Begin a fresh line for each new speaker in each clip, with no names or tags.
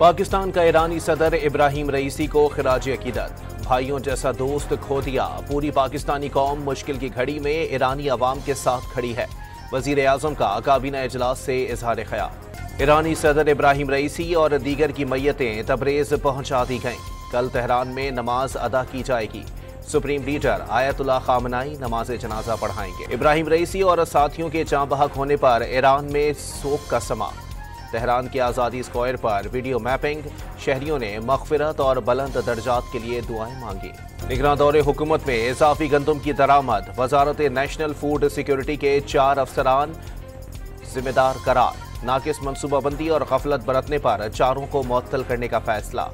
पाकिस्तान का ईरानी सदर इब्राहिम रईसी को खिराज अकीदत। भाइयों जैसा दोस्त खो दिया। पूरी पाकिस्तानी कौम मुश्किल की घड़ी में ईरानी अवाम के साथ खड़ी है। वजीर आजम का काबीना इजलास से इजहार ख्याल। ईरानी सदर इब्राहिम रईसी और दीगर की मैयतें तबरेज पहुंचा दी गईं। कल तेहरान में नमाज अदा की जाएगी। सुप्रीम लीडर आयतुल्लाह खामनाई नमाज जनाजा पढ़ाएंगे। इब्राहिम रईसी और साथियों के जाँ बहक होने पर ईरान में शोक का समा। तेहरान के आज़ादी स्क्वायर पर वीडियो मैपिंग। शहरियों ने मगफिरत और बुलंद दर्जात के लिए दुआएं मांगी। निगरान दौरे हुकूमत में इजाफी गंदम की दरामद। वजारत नेशनल फूड सिक्योरिटी के 4 अफसरान जिम्मेदार करार। नाकिस मनसूबाबंदी और गफलत बरतने पर 4 को मुअत्तल करने का फैसला।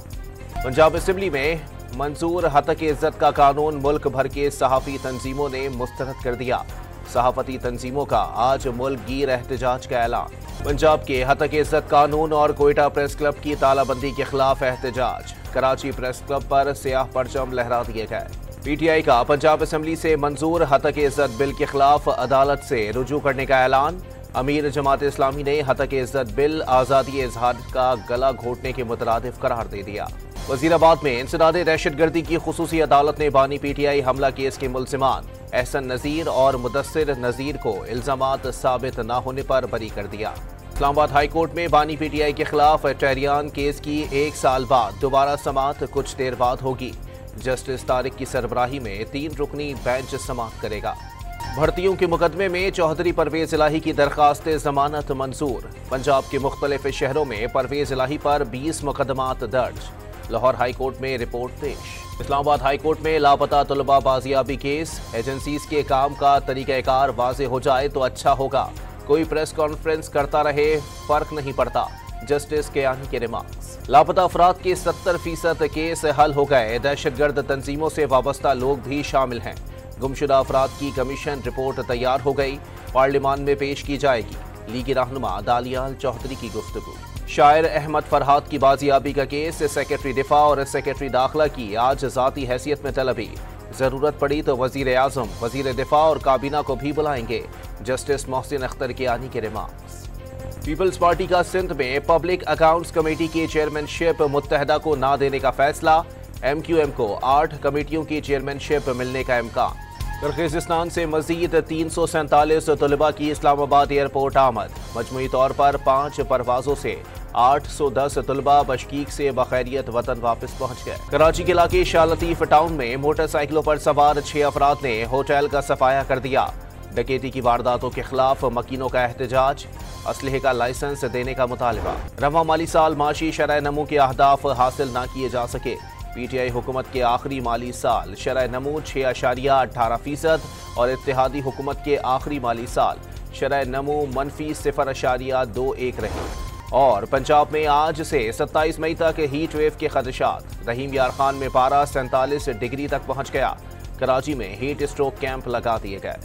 पंजाब असेंबली में मंजूर हतक इज्जत का कानून मुल्क भर के सहाफ़ी तंजीमों ने मुस्तरद कर दिया। सहाफती तंजीमों का आज मुल्क गिर एहतजाज का ऐलान। पंजाब के हतक इज्जत कानून और कोयटा प्रेस क्लब की तालाबंदी के खिलाफ एहतजाज। कराची प्रेस क्लब पर सियाह परचम लहरा दिए गए। पीटीआई का पंजाब असेंबली से मंजूर हतक इज्जत बिल के खिलाफ अदालत से रुजू करने का ऐलान। अमीर जमात इस्लामी ने हतक इज्जत बिल आज़ादी इजहार का गला घोटने के मुतरादिफ करार दे दिया। वजीराबाद में इंसदाद दहशतगर्दी की खुसूसी अदालत ने बानी पीटीआई हमला केस के मुल्जिमान एहसन नज़ीर और मुदस्सिर नज़ीर को इल्जामात साबित न होने पर बरी कर दिया। इस्लामाबाद हाई कोर्ट में बानी पीटीआई के खिलाफ टहरियान केस की 1 साल बाद दोबारा समाअत कुछ देर बाद होगी। जस्टिस तारिक की सरबराही में 3 रुकनी बेंच समाअत करेगा। भर्तियों के मुकदमे में चौधरी परवेज इलाही की दरखास्त जमानत मंजूर। पंजाब के मुख्तलिफ शहरों में परवेज इलाही पर 20 मुकदमात दर्ज। लाहौर हाई कोर्ट में रिपोर्ट पेश। इस्लामाबाद हाई कोर्ट में लापता तलबा बाजियाबी केस। एजेंसीज के काम का तरीक़ाकार वाज़े हो जाए तो अच्छा होगा। कोई प्रेस कॉन्फ्रेंस करता रहे फर्क नहीं पड़ता। जस्टिस केयानी के रिमार्क्स। लापता अफराद के 70% केस हल हो गए। दहशतगर्द तंजीमों से वाबस्ता लोग भी शामिल हैं। गुमशुदा अफराद की कमीशन रिपोर्ट तैयार हो गई। पार्लियामान में पेश की जाएगी। लीगी रहनुमा दालियाल चौधरी की गुफ्तगू। शायर अहमद फरहाद की बाजियाबी का केस। सेक्रेटरी दिफा और सेक्रेटरी दाखिला की आज ज़ाती हैसियत में तलबी। जरूरत पड़ी तो वजीर आजम, वजीर दिफा और काबीना को भी बुलाएंगे। जस्टिस मोहसिन अख्तर कियानी के रिमार्क्स। पीपल्स पार्टी का सिंध में पब्लिक अकाउंट्स कमेटी की चेयरमैनशिप मुत्तहदा को ना देने का फैसला। MQM को 8 कमेटियों की चेयरमैनशिप मिलने का इम्कान। किर्गिस्तान से मजीद 347 तलबा की इस्लामाबाद एयरपोर्ट आमद। मजमूई तौर पर 5 परवाजों से 810 तलबा बशकीक से बखैरियत वतन वापस पहुंच गए। कराची के इलाके शाह लतीफ टाउन में मोटरसाइकिलों पर सवार 6 अफराद ने होटल का सफाया कर दिया। डकैती की वारदातों के खिलाफ मकीनों का एहतजाज। असलहे का लाइसेंस देने का मुतालबा। रवा माली साल माशी शरह नमू के अहदाफ हासिल न किए जा सके। पीटीआई हुकूमत के आखिरी माली साल शरह नमू 6.18% और इत्तेहादी हुकूमत के आखिरी माली साल शरह नमू -0.21 रही। और पंजाब में आज से 27 मई तक हीट वेव के खदशात। रहीम यार खान में पारा 47 डिग्री तक पहुंच गया। कराची में हीट स्ट्रोक कैंप लगा दिए गए।